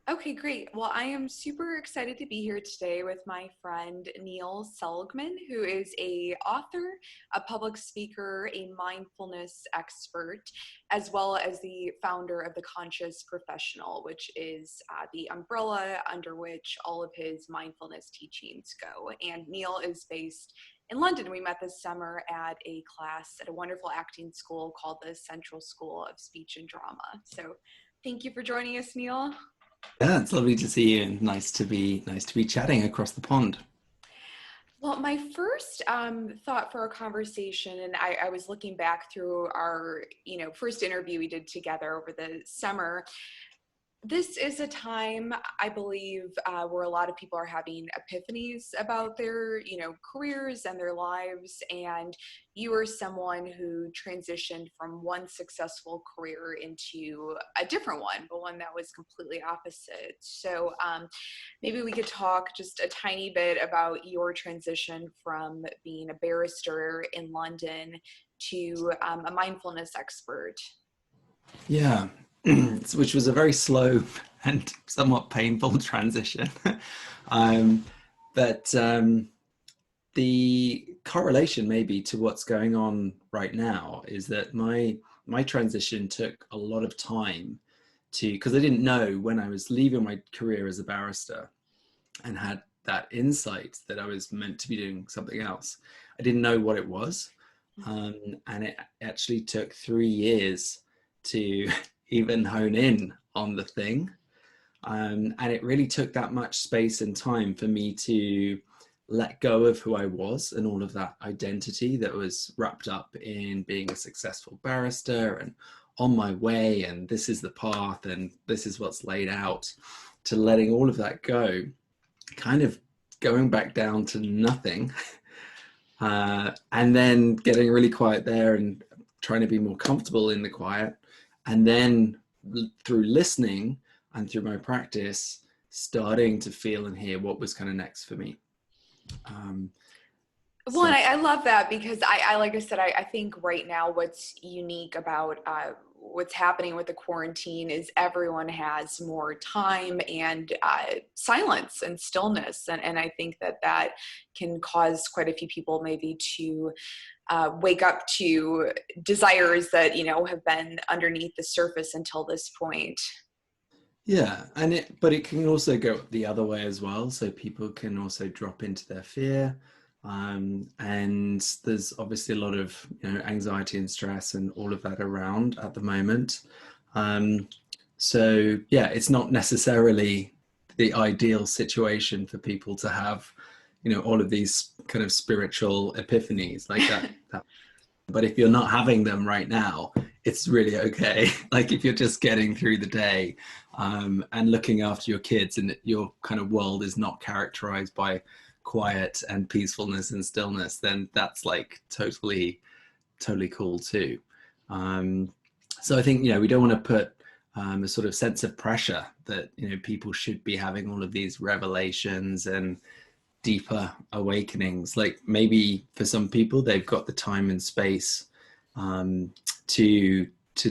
Okay, great. Well, I am super excited to be here today with my friend Neil Seligman, who is a author, a public speaker, a mindfulness expert, as well as the founder of the Conscious Professional, which is the umbrella under which all of his mindfulness teachings go. And Neil is based in London. We met this summer at a class at a wonderful acting school called the Central School of Speech and Drama. So thank you for joining us, Neil. Yeah, it's lovely to see you and nice to be chatting across the pond. Well, my first thought for our conversation, and I was looking back through our, first interview we did together over the summer. This is a time, I believe, where a lot of people are having epiphanies about their, careers and their lives. And you are someone who transitioned from one successful career into a different one, but one that was completely opposite. So maybe we could talk just a tiny bit about your transition from being a barrister in London to a mindfulness expert. Yeah, which was a very slow and somewhat painful transition. um, but the correlation maybe to what's going on right now is that my transition took a lot of time to because I didn't know when I was leaving my career as a barrister and had that insight that I was meant to be doing something else. I didn't know what it was. And it actually took 3 years to even hone in on the thing. And it really took that much space and time for me to let go of who I was and all of that identity that was wrapped up in being a successful barrister and on my way, and this is the path, and this is what's laid out, to letting all of that go, kind of going back down to nothing, and then getting really quiet there and trying to be more comfortable in the quiet. And then through listening and through my practice, starting to feel and hear what was kind of next for me. Um, Well, and so, I love that because like I said, I think right now what's unique about what's happening with the quarantine is everyone has more time and silence and stillness. And I think that can cause quite a few people maybe to wake up to desires that, have been underneath the surface until this point. yeah, but it can also go the other way as well. So people can also drop into their fear. And there's obviously a lot of anxiety and stress and all of that around at the moment. Um, so yeah, it's not necessarily the ideal situation for people to have, all of these kind of spiritual epiphanies like that. But if you're not having them right now, it's really okay. Like if you're just getting through the day, and looking after your kids, and your kind of world is not characterized by quiet and peacefulness and stillness, then that's like totally cool too. Um, so I think we don't want to put a sort of sense of pressure that people should be having all of these revelations and deeper awakenings. Like maybe for some people they've got the time and space, um, to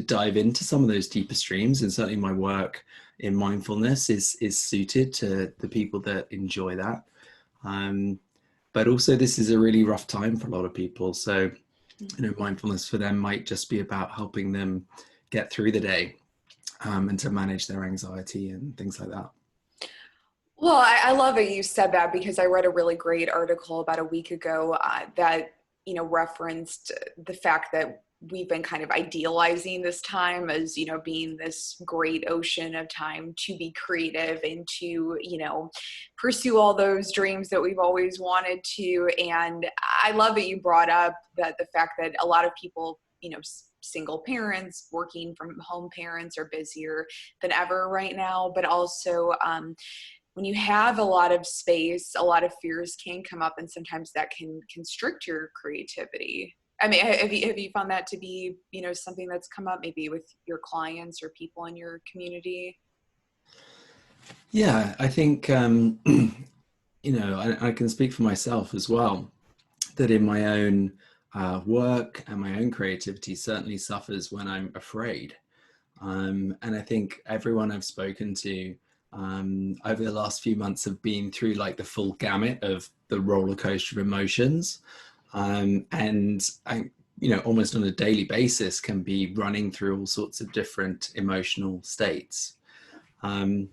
dive into some of those deeper streams, and certainly my work in mindfulness is suited to the people that enjoy that. um, but also this is a really rough time for a lot of people, so mindfulness for them might just be about helping them get through the day, and to manage their anxiety and things like that. Well, I love that you said that because I read a really great article about a week ago that, referenced the fact that we've been kind of idealizing this time as, being this great ocean of time to be creative and to, pursue all those dreams that we've always wanted to. And I love that you brought up that the fact that a lot of people, single parents, working from home parents are busier than ever right now, but also, when you have a lot of space, a lot of fears can come up, and sometimes that can constrict your creativity. I mean, have you found that to be, something that's come up maybe with your clients or people in your community? Yeah, I think I can speak for myself as well, that in my own work and my own creativity certainly suffers when I'm afraid. And I think everyone I've spoken to over the last few months have been through like the full gamut of the roller coaster of emotions. And I, almost on a daily basis can be running through all sorts of different emotional states. Um,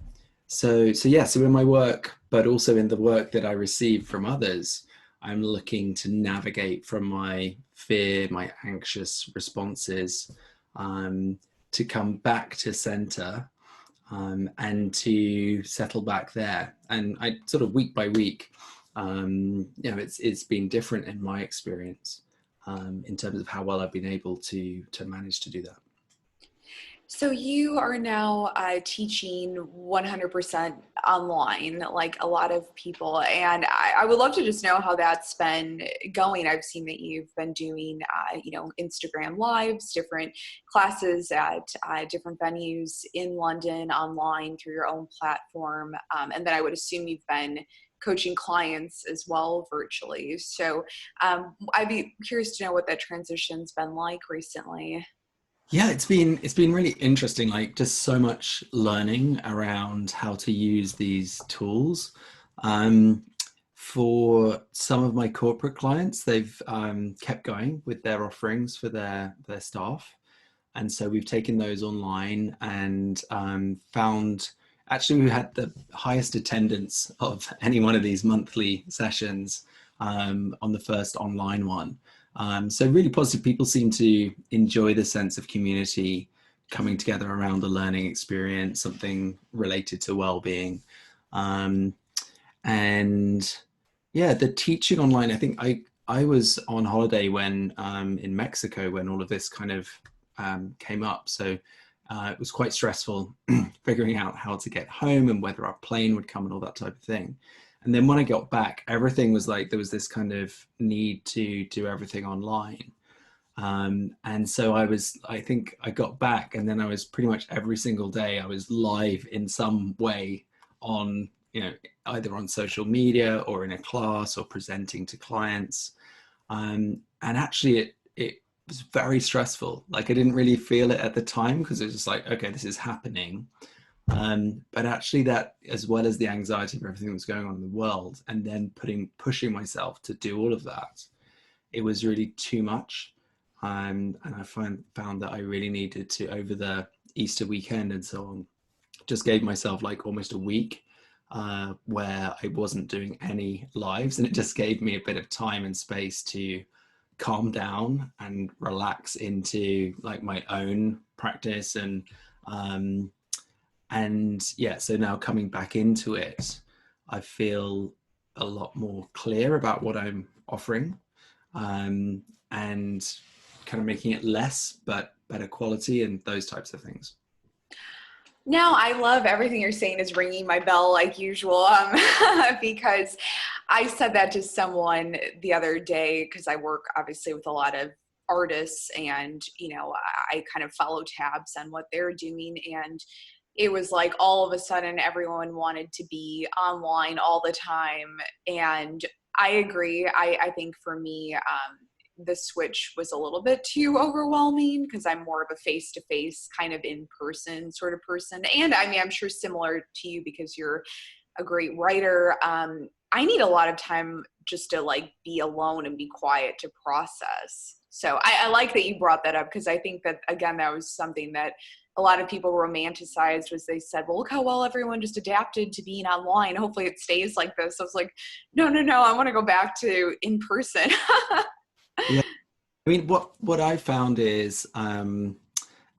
so in my work, but also in the work that I receive from others, I'm looking to navigate from my fear, my anxious responses, um, to come back to center, and to settle back there. And I sort of week by week, it's been different in my experience, in terms of how well I've been able to manage to do that. So you are now teaching 100% online, like a lot of people, and I would love to just know how that's been going. I've seen that you've been doing, Instagram lives, different classes at different venues in London online through your own platform, and then I would assume you've been coaching clients as well virtually. So I'd be curious to know what that transition's been like recently. Yeah, it's been really interesting, like just so much learning around how to use these tools. Um, for some of my corporate clients, they've kept going with their offerings for their staff, and so we've taken those online and found actually we had the highest attendance of any one of these monthly sessions on the first online one. So really positive. People seem to enjoy the sense of community coming together around the learning experience, something related to well-being. Um, and yeah, the teaching online, I think I was on holiday when in Mexico when all of this kind of came up. So it was quite stressful figuring out how to get home and whether our plane would come and all that type of thing. And then when I got back, everything was like there was this kind of need to do everything online. And so I think I got back and then I was pretty much every single day, I was live in some way on, either on social media or in a class or presenting to clients. And actually it was very stressful. Like I didn't really feel it at the time because it was just like, okay, this is happening. But actually that, as well as the anxiety of everything that was going on in the world, and then pushing myself to do all of that, it was really too much. And I found that I really needed to, over the Easter weekend and so on, just gave myself like almost a week where I wasn't doing any lives, and it just gave me a bit of time and space to calm down and relax into like my own practice. And yeah, so now coming back into it, I feel a lot more clear about what I'm offering, and kind of making it less but better quality and those types of things. No, I love everything you're saying is ringing my bell like usual. Because I said that to someone the other day because I work obviously with a lot of artists and, I kind of follow tabs on what they're doing. And it was like all of a sudden everyone wanted to be online all the time. And I agree. I think for me, the switch was a little bit too overwhelming because I'm more of a face-to-face kind of in-person sort of person. And I mean, I'm sure similar to you because you're a great writer. I need a lot of time just to like be alone and be quiet to process. So I like that you brought that up because I think that, again, that was something that a lot of people romanticized was they said, well, look how well everyone just adapted to being online. Hopefully it stays like this. I was like, no, I want to go back to in person. Yeah, I mean, what I found is, and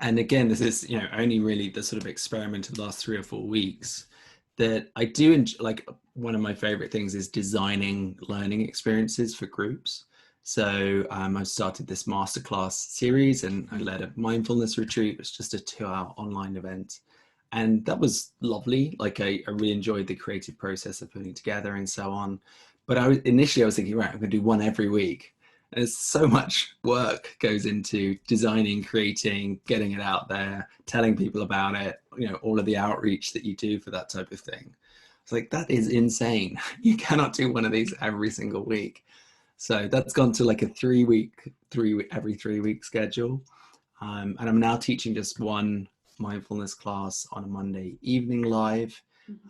again, this is only really the sort of experiment of the last 3 or 4 weeks, that I do enjoy, like one of my favorite things is designing learning experiences for groups. So I've started this masterclass series, and I led a mindfulness retreat. It's just a 2-hour online event, and that was lovely. Like I really enjoyed the creative process of putting it together and so on. But initially I was thinking, right, I'm going to do one every week. There's so much work goes into designing, creating, getting it out there, telling people about it, all of the outreach that you do for that type of thing. It's like, that is insane. You cannot do one of these every single week. So that's gone to like a every 3 week schedule. And I'm now teaching just one mindfulness class on a Monday evening live.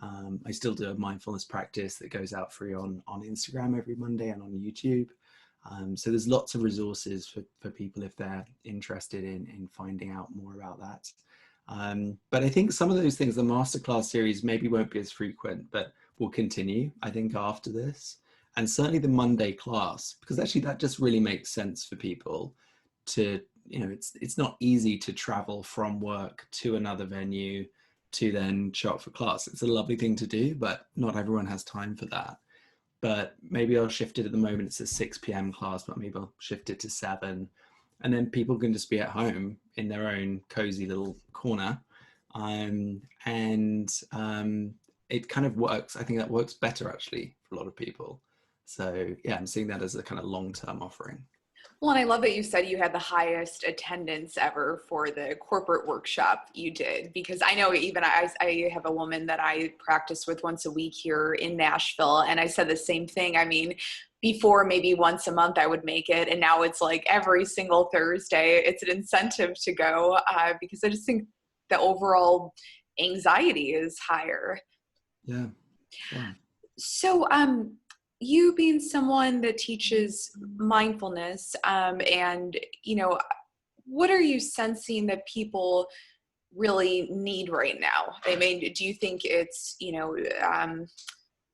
I still do a mindfulness practice that goes out free on Instagram every Monday and on YouTube. So there's lots of resources for people if they're interested in finding out more about that. But I think some of those things, the masterclass series maybe won't be as frequent, but will continue, I think, after this. And certainly the Monday class, because actually that just really makes sense for people to, it's not easy to travel from work to another venue to then show up for class. It's a lovely thing to do, but not everyone has time for that. But maybe I'll shift it at the moment. It's a 6 p.m. class, but maybe I'll shift it to 7. And then people can just be at home in their own cozy little corner. It kind of works. I think that works better actually for a lot of people. So yeah, I'm seeing that as a kind of long-term offering. Well, and I love that you said you had the highest attendance ever for the corporate workshop you did, because I know even I have a woman that I practice with once a week here in Nashville, and I said the same thing. I mean, before maybe once a month I would make it, and now it's like every single Thursday. It's an incentive to go because I just think the overall anxiety is higher. Yeah. Yeah. So, you being someone that teaches mindfulness, and what are you sensing that people really need right now? I mean, do you think it's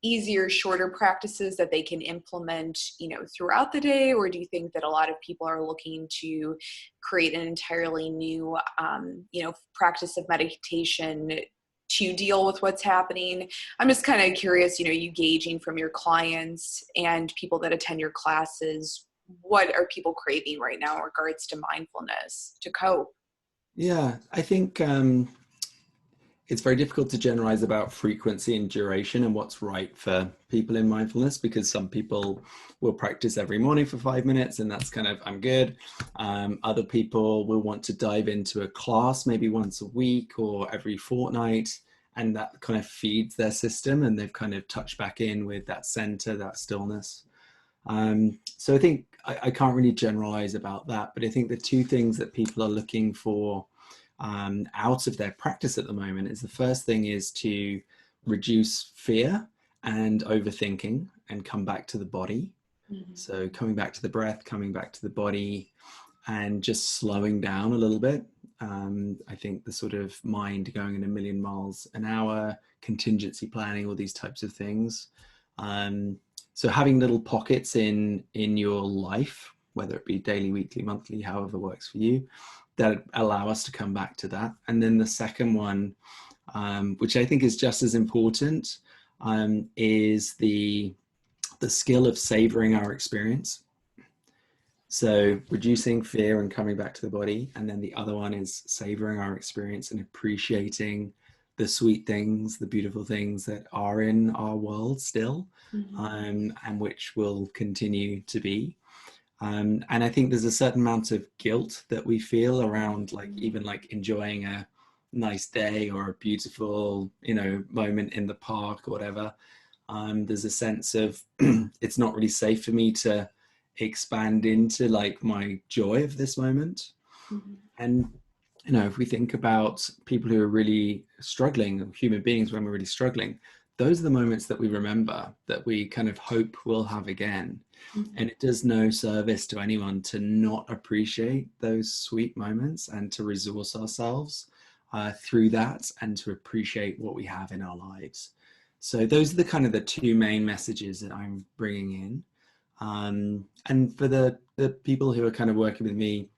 easier, shorter practices that they can implement throughout the day, or do you think that a lot of people are looking to create an entirely new practice of meditation to deal with what's happening? I'm just kind of curious, you gauging from your clients and people that attend your classes, what are people craving right now in regards to mindfulness to cope? Yeah, I think it's very difficult to generalize about frequency and duration and what's right for people in mindfulness, because some people will practice every morning for 5 minutes and that's kind of, I'm good. Other people will want to dive into a class maybe once a week or every fortnight, and that kind of feeds their system and they've kind of touched back in with that center, that stillness. So I think I can't really generalize about that, but I think the two things that people are looking for out of their practice at the moment is, the first thing is to reduce fear and overthinking and come back to the body. Mm-hmm. So coming back to the breath, coming back to the body, and just slowing down a little bit. I think the sort of mind going in a million miles an hour, contingency planning, all these types of things. So having little pockets in your life, whether it be daily, weekly, monthly, however works for you, that allow us to come back to that. And then the second one, which I think is just as important, is the skill of savoring our experience. So reducing fear and coming back to the body. And then the other one is savoring our experience and appreciating the sweet things, the beautiful things that are in our world still, Mm-hmm. and which will continue to be. And I think there's a certain amount of guilt that we feel around, like, even like enjoying a nice day or a beautiful, moment in the park or whatever. There's a sense of it's not really safe for me to expand into like my joy of this moment. Mm-hmm. And if we think about people who are really struggling, human beings, when we're really struggling, those are the moments that we remember, that we kind of hope we'll have again. Mm-hmm. And it does no service to anyone to not appreciate those sweet moments and to resource ourselves through that, and to appreciate what we have in our lives. So those are the kind of the two main messages that I'm bringing in. And for the people who are kind of working with me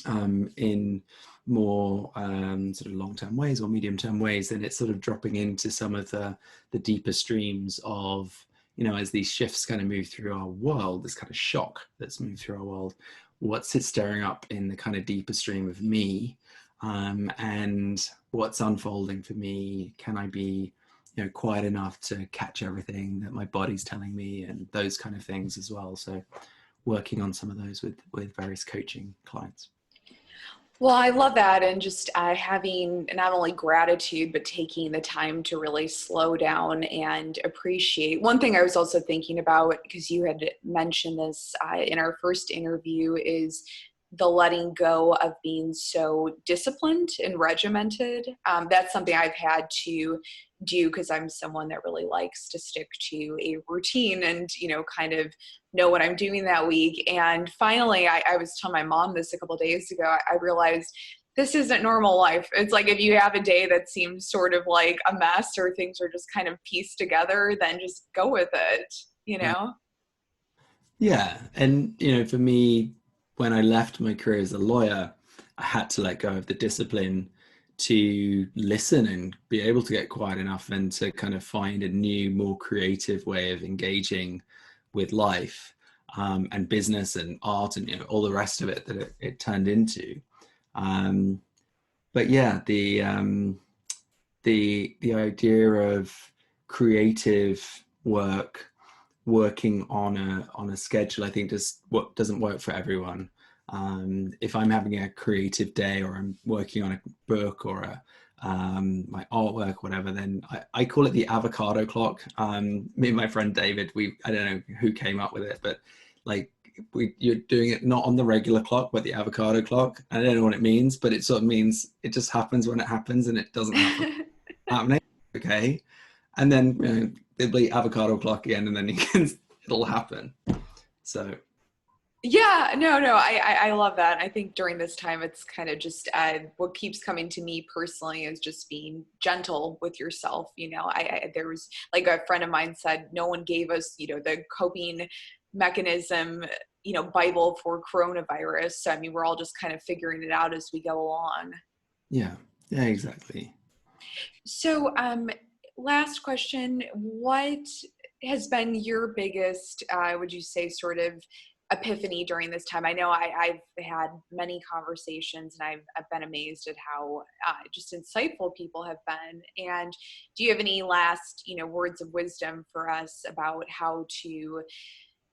in more sort of long-term ways or medium-term ways, then it's sort of dropping into some of the deeper streams of, as these shifts kind of move through our world, this kind of shock that's moved through our world, what's it stirring up in the kind of deeper stream of me, and what's unfolding for me? Can I be quiet enough to catch everything that my body's telling me, and those kind of things as well. So working on some of those with various coaching clients. Well, I love that. And just having not only gratitude, but taking the time to really slow down and appreciate. One thing I was also thinking about, because you had mentioned this in our first interview, is the letting go of being so disciplined and regimented. That's something I've had to do because I'm someone that really likes to stick to a routine and, kind of know what I'm doing that week. And finally, I was telling my mom this a couple of days ago, I realized this isn't normal life. It's like if you have a day that seems sort of like a mess or things are just kind of pieced together, then just go with it, you Yeah. know? Yeah. And, for me, when I left my career as a lawyer, I had to let go of the discipline to listen and be able to get quiet enough and to kind of find a new, more creative way of engaging with life, and business and art and, all the rest of it that it turned into. Um, but yeah, the idea of creative work, working on a schedule, I think just what doesn't work for everyone. If I'm having a creative day or I'm working on a book or my artwork, whatever, then I call it the avocado clock. Me and my friend David, I don't know who came up with it, but like you're doing it not on the regular clock, but the avocado clock. I don't know what it means, but it sort of means it just happens when it happens and it doesn't happen happening. Okay. And then it'll be avocado clock again, and then it'll happen. So Yeah, no, I love that. I think during this time, it's kind of just what keeps coming to me personally is just being gentle with yourself. There was like a friend of mine said, no one gave us, the coping mechanism, Bible for coronavirus. So, I mean, we're all just kind of figuring it out as we go along. yeah, yeah, exactly. So, last question, what has been your biggest, would you say, sort of epiphany during this time? I know I've had many conversations and I've been amazed at how just insightful people have been. And do you have any last, words of wisdom for us about how to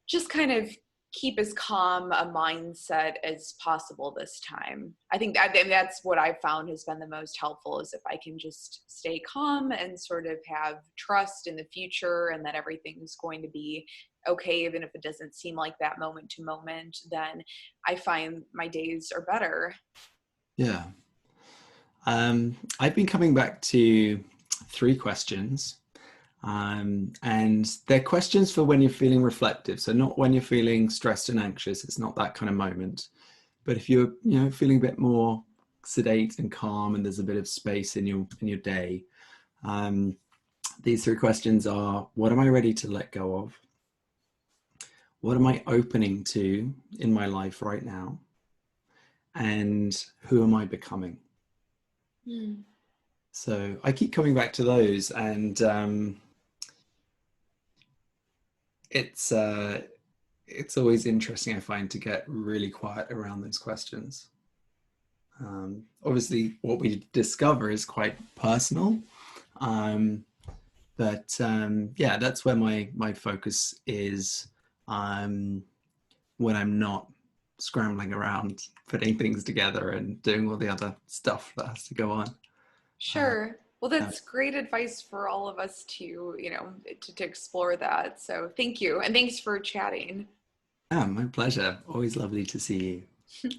just kind of keep as calm a mindset as possible this time? I think that's what I've found has been the most helpful is if I can just stay calm and sort of have trust in the future and that everything's going to be okay, even if it doesn't seem like that moment to moment, then I find my days are better. Yeah. I've been coming back to three questions. And they're questions for when you're feeling reflective. So not when you're feeling stressed and anxious. It's not that kind of moment. But if you're, feeling a bit more sedate and calm, and there's a bit of space in your day, these three questions are: what am I ready to let go of? What am I opening to in my life right now? And who am I becoming? Hmm. So I keep coming back to those, and it's it's always interesting, I find, to get really quiet around those questions. Obviously, what we discover is quite personal, um, but yeah, that's where my focus is, when I'm not scrambling around putting things together and doing all the other stuff that has to go on. Uh, Sure. Well, that's great advice for all of us to, to explore that. So thank you. And thanks for chatting. yeah, my pleasure. Always lovely to see you.